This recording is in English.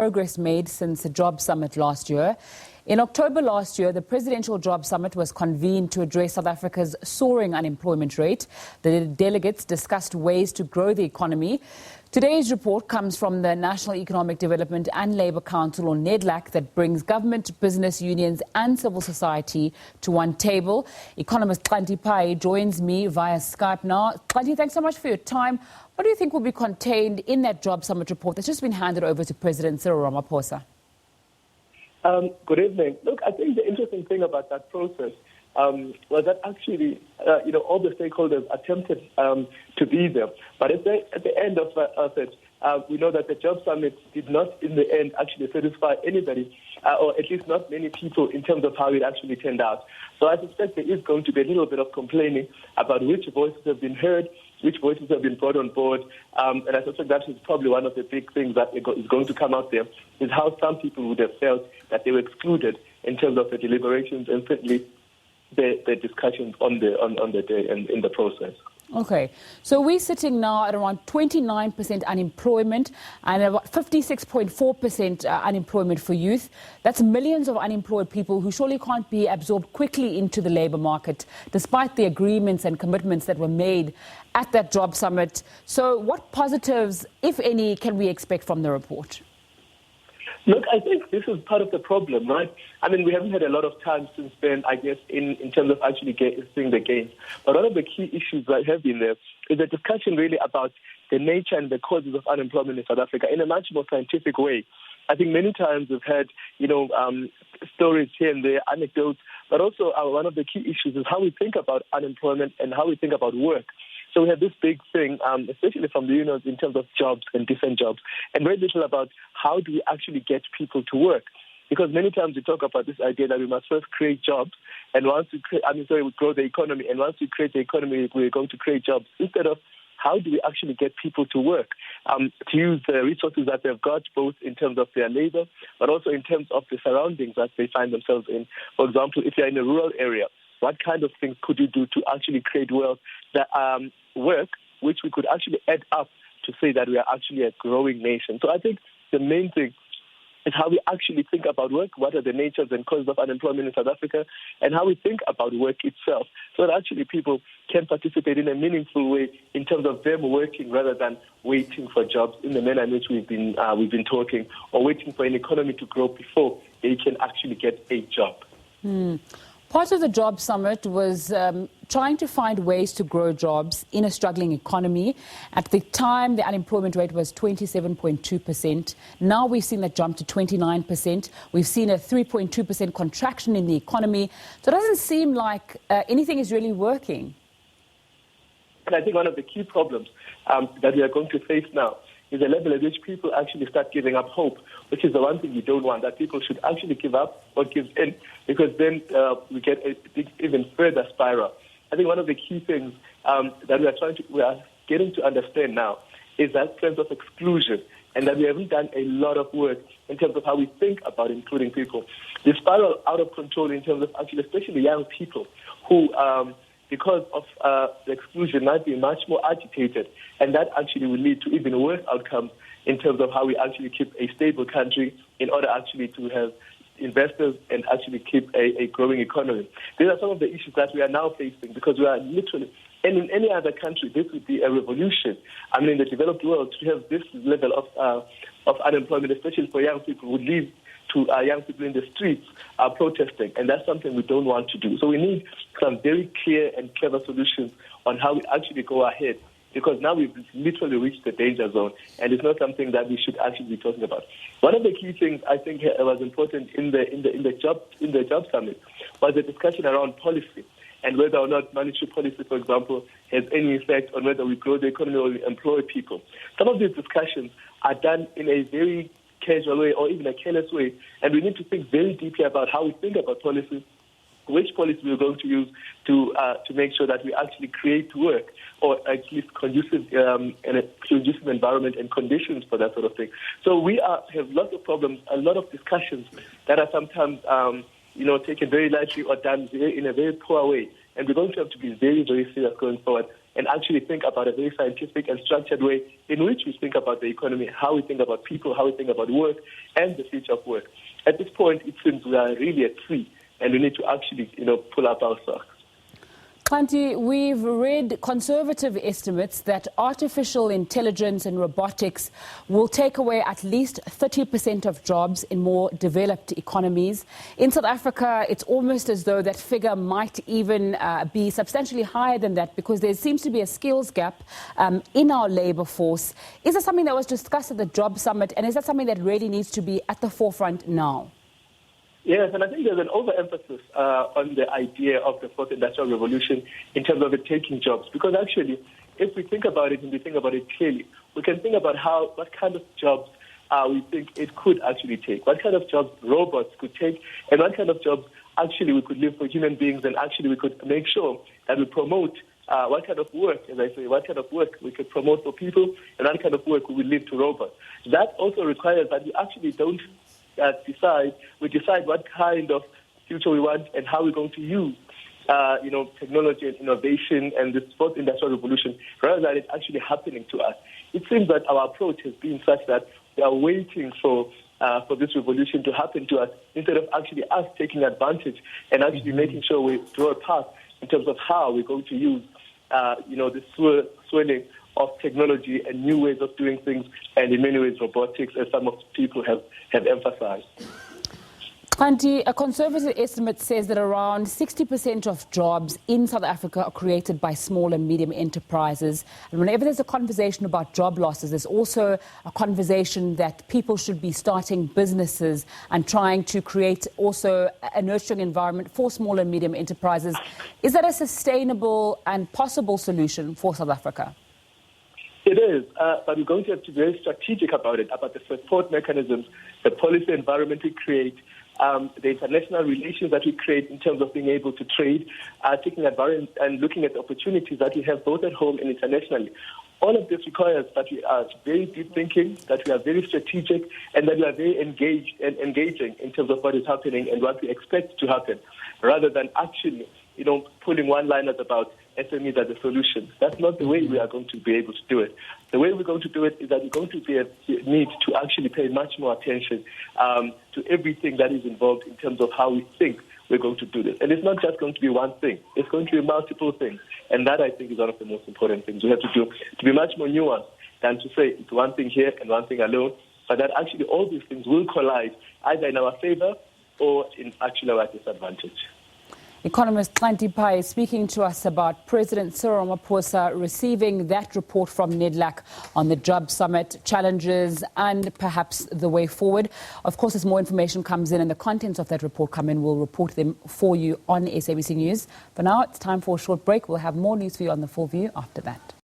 Progress made since the Job Summit last year. In October last year, the Presidential Job Summit was convened to address South Africa's soaring unemployment rate. The delegates discussed ways to grow the economy. Today's report comes from the National Economic Development and Labour Council, or NEDLAC, that brings government, business unions and civil society to one table. Economist Xhanti Payi joins me via Skype now. Xhanti, thanks so much for your time. What do you think will be contained in that Job Summit report that's just been handed over to President Cyril Ramaphosa? Good evening. Look, I think the interesting thing about that process was that actually, all the stakeholders attempted to be there. But at the end of it, we know that the Job Summit did not, in the end, actually satisfy anybody, or at least not many people, in terms of how it actually turned out. So I suspect there is going to be a little bit of complaining about which voices have been heard, which voices have been brought on board. And I suspect that is probably one of the big things that is going to come out there, is how some people would have felt that they were excluded in terms of the deliberations and certainly the discussions on the day and in the process. Okay, so we're sitting now at around 29% unemployment and about 56.4% unemployment for youth. That's millions of unemployed people who surely can't be absorbed quickly into the labour market, despite the agreements and commitments that were made at that Job Summit. So what positives, if any, can we expect from the report? Look, I think this is part of the problem, right? I mean, we haven't had a lot of time since then, I guess, in terms of actually seeing the gains. But one of the key issues that have been there is a discussion really about the nature and the causes of unemployment in South Africa in a much more scientific way. I think many times we've had, stories here and there, anecdotes, but also one of the key issues is how we think about unemployment and how we think about work. So we have this big thing, especially from the unions, in terms of jobs and different jobs, and very little about how do we actually get people to work. Because many times we talk about this idea that we must first create jobs, and once we we grow the economy, and once we create the economy, we're going to create jobs, instead of how do we actually get people to work, to use the resources that they've got, both in terms of their labor, but also in terms of the surroundings that they find themselves in. For example, if you're in a rural area, what kind of things could you do to actually create wealth, that work, which we could actually add up to say that we are actually a growing nation? So I think the main thing is how we actually think about work, what are the natures and causes of unemployment in South Africa, and how we think about work itself, so that actually people can participate in a meaningful way in terms of them working rather than waiting for jobs in the manner in which we've been talking, or waiting for an economy to grow before they can actually get a job. Part of the Job Summit was trying to find ways to grow jobs in a struggling economy. At the time, the unemployment rate was 27.2%. Now we've seen that jump to 29%. We've seen a 3.2% contraction in the economy. So it doesn't seem like anything is really working. And I think one of the key problems that we are going to face now is the level at which people actually start giving up hope, which is the one thing you don't want, that people should actually give up or give in, because then we get a even further spiral. I think one of the key things that we are getting to understand now is that sense of exclusion, and that we haven't done a lot of work in terms of how we think about including people. The spiral out of control in terms of actually, especially young people who, because of the exclusion, might be much more agitated, and that actually will lead to even worse outcomes in terms of how we actually keep a stable country in order actually to have investors and actually keep a growing economy. These are some of the issues that we are now facing, because we are literally, and in any other country, this would be a revolution. I mean, in the developed world, to have this level of unemployment, especially for young people, would lead to young people in the streets protesting, and that's something we don't want to do. So we need some very clear and clever solutions on how we actually go ahead, because now we've literally reached the danger zone, and it's not something that we should actually be talking about. One of the key things I think was important in the job summit was the discussion around policy, and whether or not monetary policy, for example, has any effect on whether we grow the economy or we employ people. Some of these discussions are done in a very casual way or even a careless way, and we need to think very deeply about how we think about policy, which policy we're going to use to make sure that we actually create work, or at least conducive environment and conditions for that sort of thing. So we have lots of problems, a lot of discussions that are sometimes taken very lightly or done in a very poor way, and we're going to have to be very, very serious going forward and actually think about a very scientific and structured way in which we think about the economy, how we think about people, how we think about work, and the future of work. At this point, it seems we are really at sea, and we need to actually, pull up our socks. Xhanti, we've read conservative estimates that artificial intelligence and robotics will take away at least 30% of jobs in more developed economies. In South Africa, it's almost as though that figure might even be substantially higher than that, because there seems to be a skills gap in our labour force. Is that something that was discussed at the Job Summit, and is that something that really needs to be at the forefront now? Yes, and I think there's an overemphasis on the idea of the fourth industrial revolution in terms of it taking jobs. Because actually, if we think about it and we think about it clearly, we can think about what kind of jobs we think it could actually take, what kind of jobs robots could take, and what kind of jobs actually we could live for human beings, and actually we could make sure that we promote what kind of work, as I say, what kind of work we could promote for people, and what kind of work we will leave to robots. That also requires that we actually don't decide what kind of future we want and how we're going to use, technology and innovation and this fourth industrial revolution, rather than it actually happening to us. It seems that our approach has been such that we are waiting for this revolution to happen to us, instead of actually us taking advantage and actually making sure we draw a path in terms of how we're going to use, the swelling of technology and new ways of doing things, and in many ways robotics, as some of the people have emphasized. Xhanti, a conservative estimate says that around 60% of jobs in South Africa are created by small and medium enterprises. And whenever there's a conversation about job losses, there's also a conversation that people should be starting businesses and trying to create also a nurturing environment for small and medium enterprises. Is that a sustainable and possible solution for South Africa? It is, but we're going to have to be very strategic about it, about the support mechanisms, the policy environment we create, the international relations that we create in terms of being able to trade, taking advantage and looking at the opportunities that we have both at home and internationally. All of this requires that we are very deep thinking, that we are very strategic, and that we are very engaged and engaging in terms of what is happening and what we expect to happen, rather than actually, pulling one-liners about SMEs as a solution. That's not the way we are going to be able to do it. The way we're going to do it is that we're going to need to actually pay much more attention to everything that is involved in terms of how we think we're going to do this. And it's not just going to be one thing. It's going to be multiple things. And that, I think, is one of the most important things we have to do, to be much more nuanced than to say it's one thing here and one thing alone, but that actually all these things will collide either in our favor or in actually our disadvantage. Economist Xhanti Payi speaking to us about President Cyril Ramaphosa receiving that report from NEDLAC on the Job Summit, challenges and perhaps the way forward. Of course, as more information comes in and the contents of that report come in, we'll report them for you on SABC News. For now, it's time for a short break. We'll have more news for you on The Full View after that.